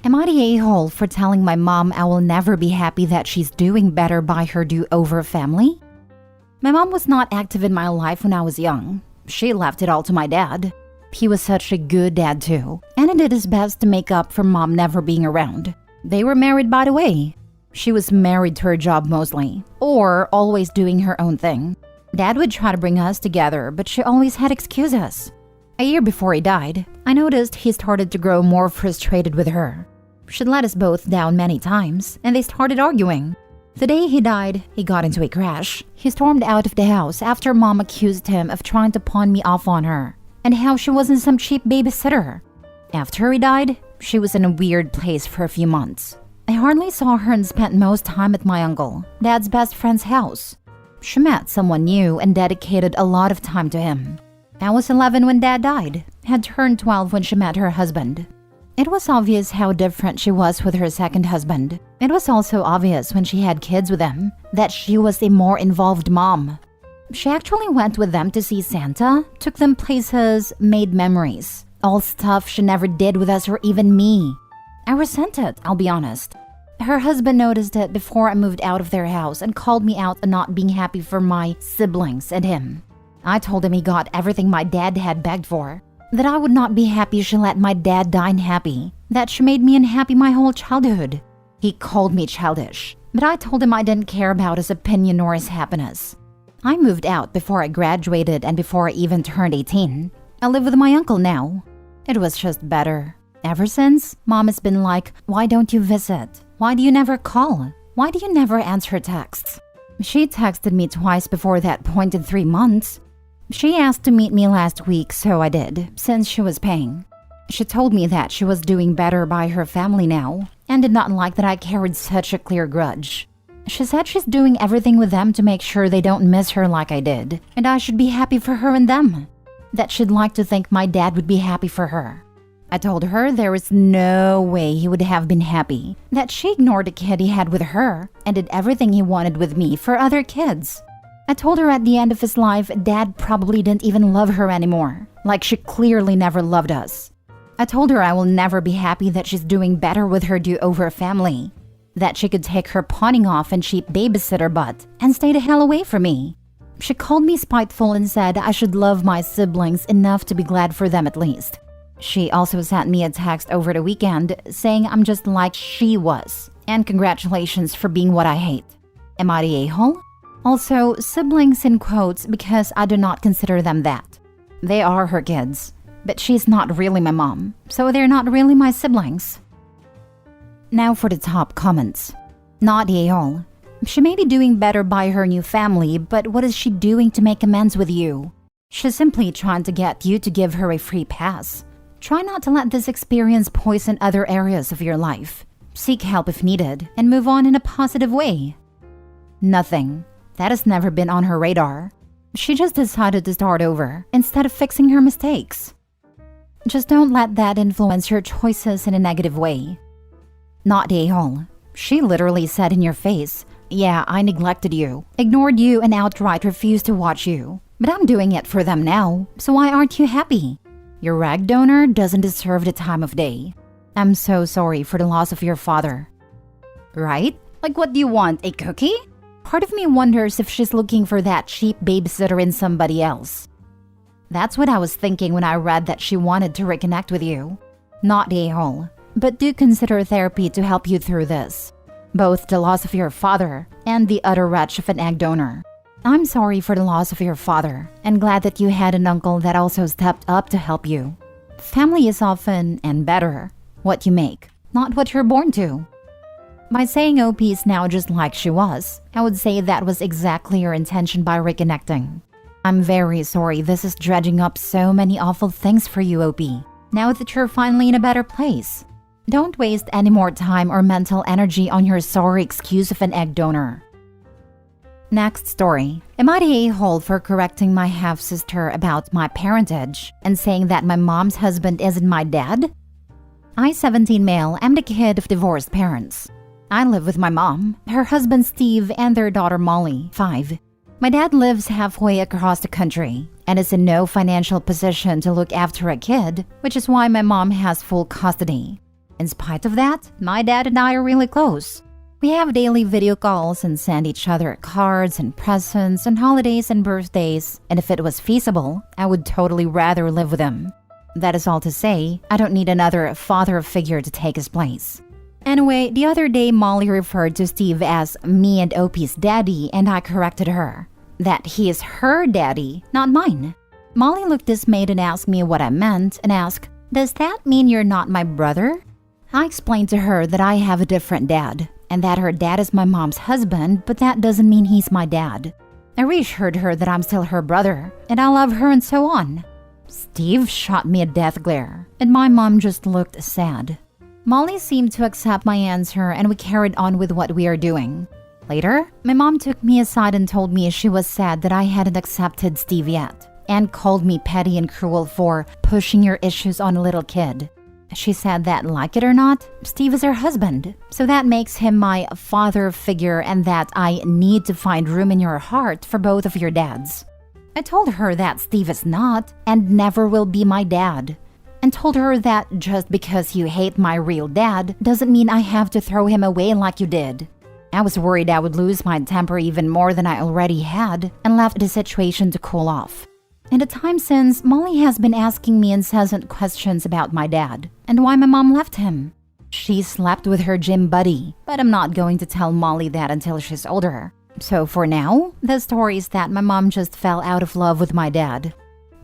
Am I the a-hole for telling my mom I will never be happy that she's doing better by her do-over family? My mom was not active in my life when I was young. She left it all to my dad. He was such a good dad too, and he did his best to make up for mom never being around. They were married, by the way. She was married to her job mostly, or always doing her own thing. Dad would try to bring us together, but she always had excuses. A year before he died, I noticed he started to grow more frustrated with her. She'd let us both down many times, and they started arguing. The day he died, he got into a crash. He stormed out of the house after mom accused him of trying to pawn me off on her, and how she wasn't some cheap babysitter. After he died, she was in a weird place for a few months. I hardly saw her and spent most time at my uncle, Dad's best friend's house. She met someone new and dedicated a lot of time to him. I was 11 when Dad died, had turned 12 when she met her husband. It was obvious how different she was with her second husband. It was also obvious when she had kids with him that she was a more involved mom. She actually went with them to see Santa, took them places, made memories. All stuff she never did with us or even me. I resent it, I'll be honest. Her husband noticed it before I moved out of their house and called me out on not being happy for my siblings and him. I told him he got everything my dad had begged for. That I would not be happy she let my dad die unhappy. That she made me unhappy my whole childhood. He called me childish, but I told him I didn't care about his opinion or his happiness. I moved out before I graduated and before I even turned 18. I live with my uncle now. It was just better. Ever since, Mom has been like, why don't you visit? Why do you never call? Why do you never answer texts? She texted me twice before that point in 3 months. She asked to meet me last week, so I did, since she was paying. She told me that she was doing better by her family now, and did not like that I carried such a clear grudge. She said she's doing everything with them to make sure they don't miss her like I did, and I should be happy for her and them. That she'd like to think my dad would be happy for her. I told her there was no way he would have been happy, that she ignored the kid he had with her, and did everything he wanted with me for other kids. I told her at the end of his life, Dad probably didn't even love her anymore, like she clearly never loved us. I told her I will never be happy that she's doing better with her do-over family, that she could take her pawning off and cheap babysitter butt and stay the hell away from me. She called me spiteful and said I should love my siblings enough to be glad for them at least. She also sent me a text over the weekend saying I'm just like she was, and congratulations for being what I hate. Am I the a-hole? Also, siblings in quotes because I do not consider them that. They are her kids, but she's not really my mom, so they're not really my siblings. Now for the top comments. Not the a-hole. She may be doing better by her new family, but what is she doing to make amends with you? She's simply trying to get you to give her a free pass. Try not to let this experience poison other areas of your life. Seek help if needed, and move on in a positive way. Nothing. That has never been on her radar. She just decided to start over, instead of fixing her mistakes. Just don't let that influence your choices in a negative way. Not the a-hole. She literally said in your face, yeah, I neglected you, ignored you, and outright refused to watch you. But I'm doing it for them now, so why aren't you happy? Your rag donor doesn't deserve the time of day. I'm so sorry for the loss of your father. Right? Like, what do you want, a cookie? Part of me wonders if she's looking for that cheap babysitter in somebody else. That's what I was thinking when I read that she wanted to reconnect with you. Not the a-hole, but do consider therapy to help you through this. Both the loss of your father and the utter wretch of an egg donor. I'm sorry for the loss of your father, and glad that you had an uncle that also stepped up to help you. Family is often, and better, what you make, not what you're born to. By saying OP is now just like she was, I would say that was exactly your intention by reconnecting. I'm very sorry this is dredging up so many awful things for you, OP, now that you're finally in a better place. Don't waste any more time or mental energy on your sorry excuse of an egg donor. Next story. Am I the a-hole for correcting my half-sister about my parentage and saying that my mom's husband isn't my dad? I, 17 male, am the kid of divorced parents. I live with my mom, her husband Steve, and their daughter Molly, 5. My dad lives halfway across the country and is in no financial position to look after a kid, which is why my mom has full custody. In spite of that, my dad and I are really close. We have daily video calls and send each other cards and presents on holidays and birthdays, and if it was feasible, I would totally rather live with him. That is all to say, I don't need another father figure to take his place. Anyway, the other day Molly referred to Steve as me and Opie's daddy, and I corrected her. That he is her daddy, not mine. Molly looked dismayed and asked me what I meant and asked, "Does that mean you're not my brother?" I explained to her that I have a different dad, and that her dad is my mom's husband, but that doesn't mean he's my dad. I reassured her that I'm still her brother, and I love her and so on. Steve shot me a death glare, and my mom just looked sad. Molly seemed to accept my answer, and we carried on with what we are doing. Later, my mom took me aside and told me she was sad that I hadn't accepted Steve yet, and called me petty and cruel for pushing your issues on a little kid. She said that, like it or not, Steve is her husband, so that makes him my father figure and that I need to find room in your heart for both of your dads. I told her that Steve is not and never will be my dad, and told her that just because you hate my real dad doesn't mean I have to throw him away like you did. I was worried I would lose my temper even more than I already had and left the situation to cool off. In the time since, Molly has been asking me incessant questions about my dad and why my mom left him. She slept with her gym buddy, but I'm not going to tell Molly that until she's older. So for now, the story is that my mom just fell out of love with my dad.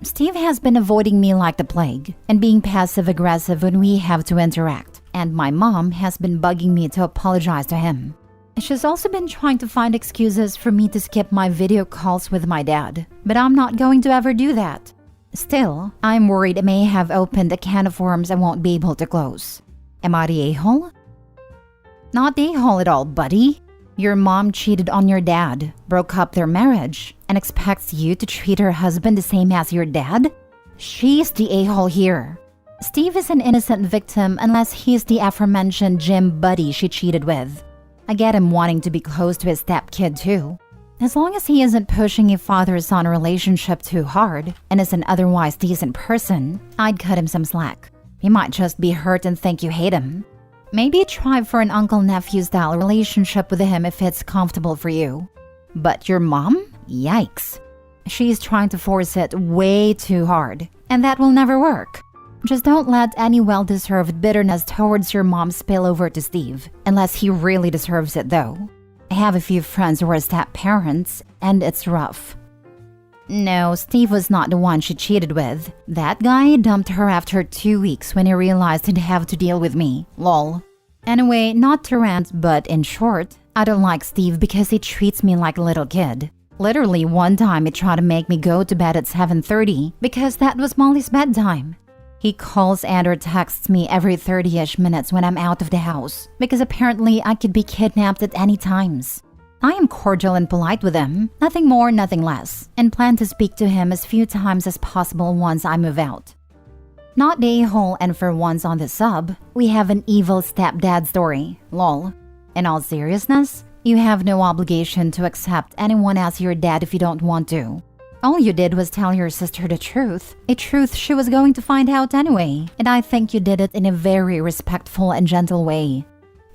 Steve has been avoiding me like the plague and being passive-aggressive when we have to interact, and my mom has been bugging me to apologize to him. She's also been trying to find excuses for me to skip my video calls with my dad, but I'm not going to ever do that. Still, I'm worried I may have opened a can of worms I won't be able to close. Am I the a-hole? Not the a-hole at all, buddy. Your mom cheated on your dad, broke up their marriage, and expects you to treat her husband the same as your dad? She's the a-hole here. Steve is an innocent victim unless he's the aforementioned gym buddy she cheated with. I get him wanting to be close to his stepkid too. As long as he isn't pushing a father-son relationship too hard and is an otherwise decent person, I'd cut him some slack. He might just be hurt and think you hate him. Maybe try for an uncle-nephew style relationship with him if it's comfortable for you. But your mom? Yikes. She's trying to force it way too hard, and that will never work. Just don't let any well-deserved bitterness towards your mom spill over to Steve, unless he really deserves it though. I have a few friends who are step-parents, and it's rough. No, Steve was not the one she cheated with. That guy dumped her after 2 weeks when he realized he'd have to deal with me. Lol. Anyway, not to rant, but in short, I don't like Steve because he treats me like a little kid. Literally one time he tried to make me go to bed at 7:30 because that was Molly's bedtime. He calls and or texts me every 30-ish minutes when I'm out of the house because apparently I could be kidnapped at any times. I am cordial and polite with him, nothing more, nothing less, and plan to speak to him as few times as possible once I move out. Not the a-hole, and for once on the sub, we have an evil stepdad story, lol. In all seriousness, you have no obligation to accept anyone as your dad if you don't want to. All you did was tell your sister the truth, a truth she was going to find out anyway, and I think you did it in a very respectful and gentle way.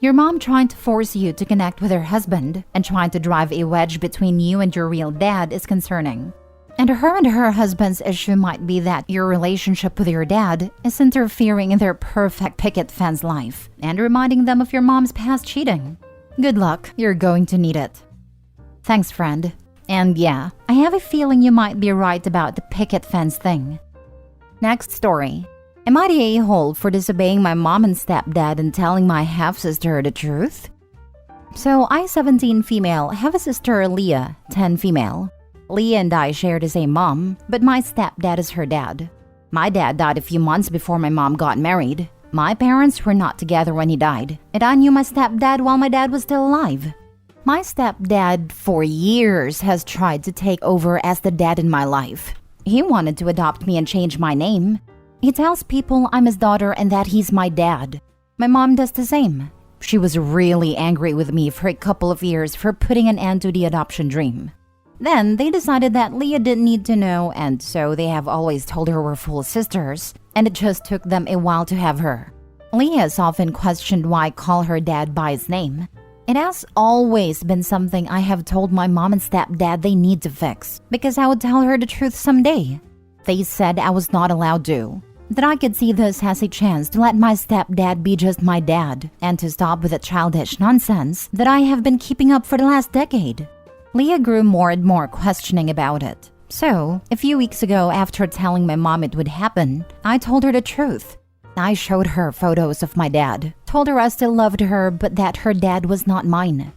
Your mom trying to force you to connect with her husband and trying to drive a wedge between you and your real dad is concerning. And her husband's issue might be that your relationship with your dad is interfering in their perfect picket fence life and reminding them of your mom's past cheating. Good luck, you're going to need it. Thanks, friend. And yeah, I have a feeling you might be right about the picket fence thing. Next story. Am I the a-hole for disobeying my mom and stepdad and telling my half-sister the truth? So, I, 17 female, have a sister, Leah, 10 female. Leah and I share the same mom, but my stepdad is her dad. My dad died a few months before my mom got married. My parents were not together when he died, and I knew my stepdad while my dad was still alive. My stepdad, for years, has tried to take over as the dad in my life. He wanted to adopt me and change my name. He tells people I'm his daughter and that he's my dad. My mom does the same. She was really angry with me for a couple of years for putting an end to the adoption dream. Then they decided that Leah didn't need to know, and so they have always told her we're full sisters, and it just took them a while to have her. Leah has often questioned why I call her dad by his name. It has always been something I have told my mom and stepdad they need to fix, because I would tell her the truth someday. They said I was not allowed to, that I could see this as a chance to let my stepdad be just my dad, and to stop with the childish nonsense that I have been keeping up for the last decade. Leah grew more and more questioning about it. So, a few weeks ago, after telling my mom it would happen, I told her the truth. I showed her photos of my dad, told her I still loved her but that her dad was not mine.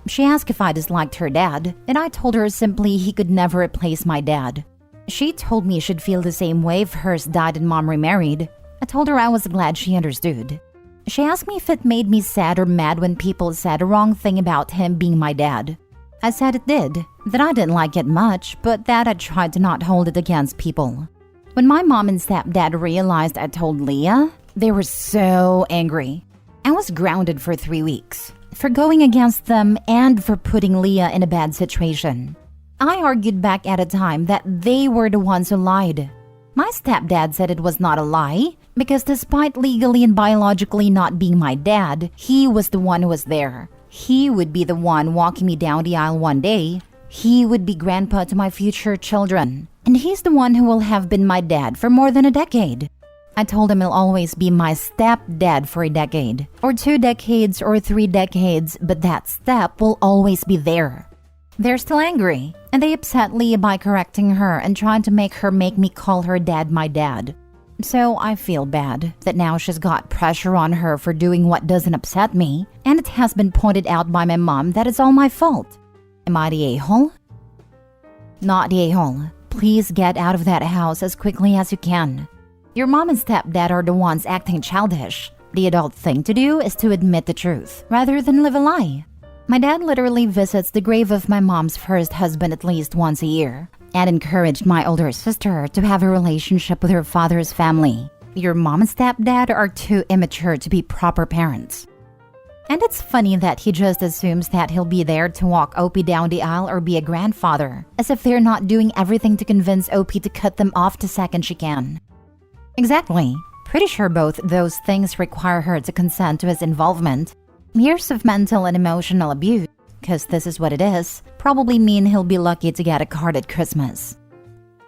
She asked if I disliked her dad, and I told her simply he could never replace my dad. She told me she'd feel the same way if hers died and mom remarried. I told her I was glad she understood. She asked me if it made me sad or mad when people said a wrong thing about him being my dad. I said it did, that I didn't like it much, but that I tried to not hold it against people. When my mom and stepdad realized I told Leah, they were so angry. I was grounded for 3 weeks, for going against them and for putting Leah in a bad situation. I argued back at a time that they were the ones who lied. My stepdad said it was not a lie, because despite legally and biologically not being my dad, he was the one who was there. He would be the one walking me down the aisle one day. He would be grandpa to my future children. And he's the one who will have been my dad for more than a decade. I told him he'll always be my stepdad for a decade, or 2 decades, or 3 decades, but that step will always be there. They're still angry, and they upset Leah by correcting her and trying to make her make me call her dad my dad. So I feel bad that now she's got pressure on her for doing what doesn't upset me, and it has been pointed out by my mom that it's all my fault. Am I the a-hole? Not the a-hole. Please get out of that house as quickly as you can. Your mom and stepdad are the ones acting childish. The adult thing to do is to admit the truth, rather than live a lie. My dad literally visits the grave of my mom's first husband at least once a year, and encouraged my older sister to have a relationship with her father's family. Your mom and stepdad are too immature to be proper parents. And it's funny that he just assumes that he'll be there to walk Opie down the aisle or be a grandfather, as if they're not doing everything to convince Opie to cut them off the second she can. Exactly. Pretty sure both those things require her to consent to his involvement. Years of mental and emotional abuse, because this is what it is, probably mean he'll be lucky to get a card at Christmas.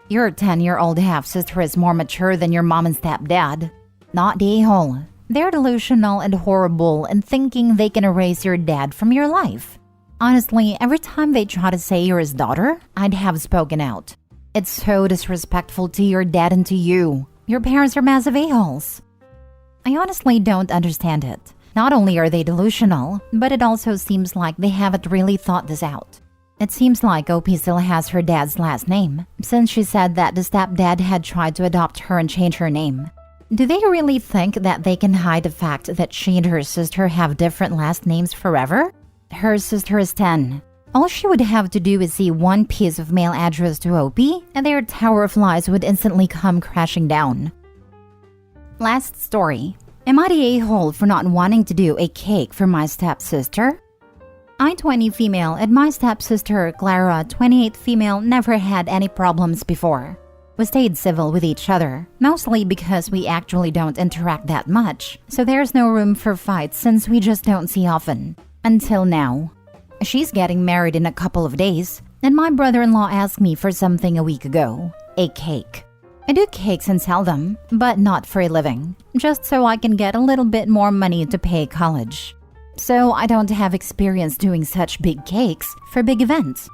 Your 10-year-old half-sister is more mature than your mom and stepdad. Not the a-hole. They're delusional and horrible and thinking they can erase your dad from your life. Honestly, every time they try to say you're his daughter, I'd have spoken out. It's so disrespectful to your dad and to you. Your parents are massive a-holes. I honestly don't understand it. Not only are they delusional, but it also seems like they haven't really thought this out. It seems like Opie still has her dad's last name, since she said that the stepdad had tried to adopt her and change her name. Do they really think that they can hide the fact that she and her sister have different last names forever? Her sister is 10. All she would have to do is see one piece of mail address to Opie, and their tower of lies would instantly come crashing down. Last story. Am I the a-hole for not wanting to do a cake for my stepsister? I, 20 female, and my stepsister, Clara, 28 female, never had any problems before. We stayed civil with each other, mostly because we actually don't interact that much, so there's no room for fights since we just don't see often. Until now. She's getting married in a couple of days, and my brother-in-law asked me for something a week ago. A cake. I do cakes and sell them, but not for a living, just so I can get a little bit more money to pay college. So I don't have experience doing such big cakes for big events.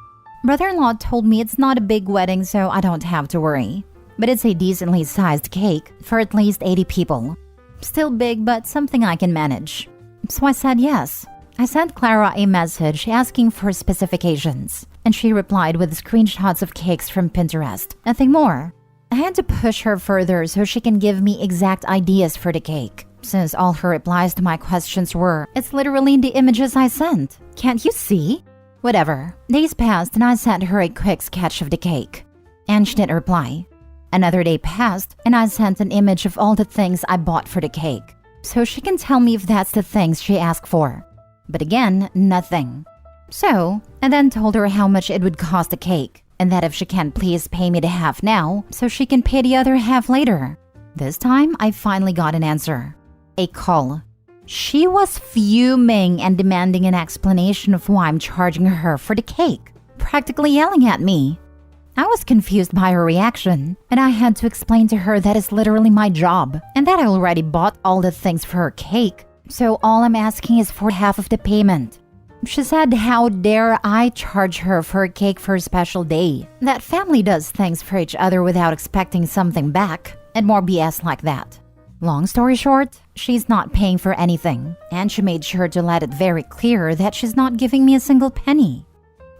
Brother-in-law told me it's not a big wedding, so I don't have to worry. But it's a decently sized cake for at least 80 people. Still big, but something I can manage. So I said yes. I sent Clara a message asking for specifications, and she replied with screenshots of cakes from Pinterest. Nothing more. I had to push her further so she can give me exact ideas for the cake, since all her replies to my questions were, "It's literally the images I sent. Can't you see?" Whatever. Days passed and I sent her a quick sketch of the cake, and she didn't reply. Another day passed and I sent an image of all the things I bought for the cake, so she can tell me if that's the things she asked for. But again, nothing. So, I then told her how much it would cost the cake, and that if she can please pay me the half now, so she can pay the other half later. This time, I finally got an answer. a call. She was fuming and demanding an explanation of why I'm charging her for the cake, practically yelling at me. I was confused by her reaction, and I had to explain to her that it's literally my job and that I already bought all the things for her cake, so all I'm asking is for half of the payment. She said, how dare I charge her for a cake for a special day? That family does things for each other without expecting something back, and more BS like that. Long story short, she's not paying for anything, and she made sure to let it very clear that she's not giving me a single penny.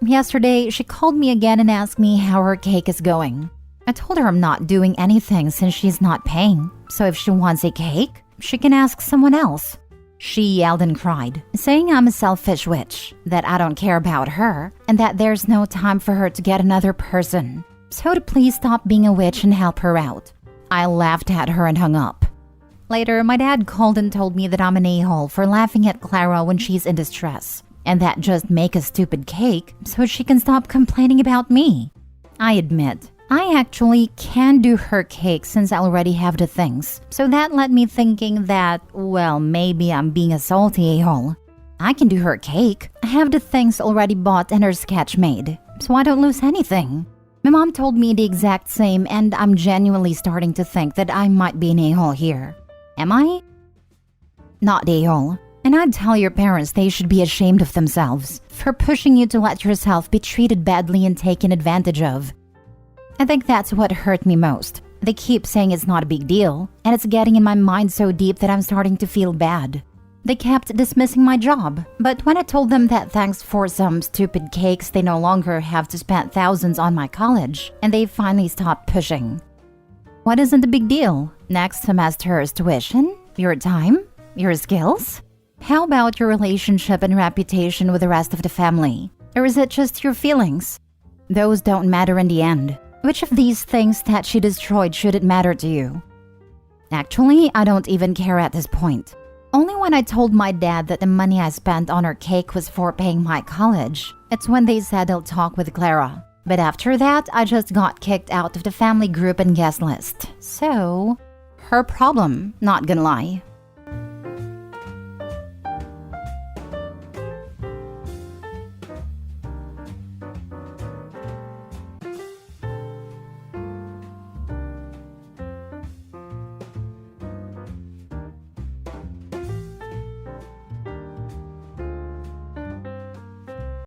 Yesterday, she called me again and asked me how her cake is going. I told her I'm not doing anything since she's not paying, so if she wants a cake, she can ask someone else. She yelled and cried, saying I'm a selfish witch, that I don't care about her, and that there's no time for her to get another person. So to please stop being a witch and help her out. I laughed at her and hung up. Later, my dad called and told me that I'm an a-hole for laughing at Clara when she's in distress, and that just make a stupid cake so she can stop complaining about me. I admit, I actually can do her cake since I already have the things, so that led me thinking that, well, maybe I'm being a salty a-hole. I can do her cake, I have the things already bought and her sketch made, so I don't lose anything. My mom told me the exact same, and I'm genuinely starting to think that I might be an a-hole here. Am I? Not a-hole. And I'd tell your parents they should be ashamed of themselves for pushing you to let yourself be treated badly and taken advantage of. I think that's what hurt me most. They keep saying it's not a big deal, and it's getting in my mind so deep that I'm starting to feel bad. They kept dismissing my job, but when I told them that thanks for some stupid cakes, they no longer have to spend thousands on my college, and they finally stopped pushing. What isn't a big deal? Next semester's tuition? Your time? Your skills? How about your relationship and reputation with the rest of the family? Or is it just your feelings? Those don't matter in the end. Which of these things that she destroyed shouldn't matter to you? Actually, I don't even care at this point. Only when I told my dad that the money I spent on her cake was for paying my college, it's when they said they'll talk with Clara. But after that, I just got kicked out of the family group and guest list. So, her problem, not gonna lie.